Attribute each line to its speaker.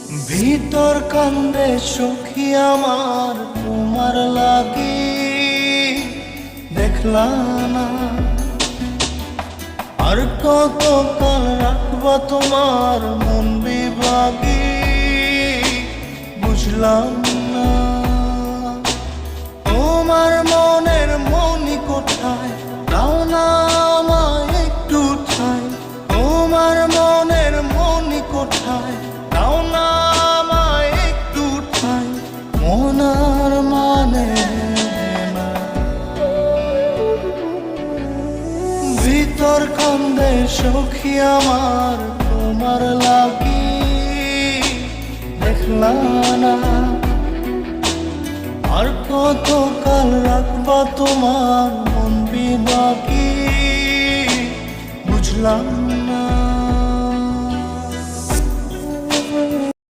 Speaker 1: ভিতর কান্দে সখী আমার তোমার লাগি, দেখলা না আর কত কাল রাখবা তোমার মন বিভাগী, বুঝলাম না তোমার মনের মনি কোথায়, দাও না আমায় একটু ঠাই। তোমার মনের মনি কোথায়, দাও না আমায় একটু ঠাই। মন আর মানে না, ভিতর কান্দে সখী আমার তোমার লাগি, দেখলা না আর কত কাল রাখবা তোমার মন বিবাকি, বুঝলাম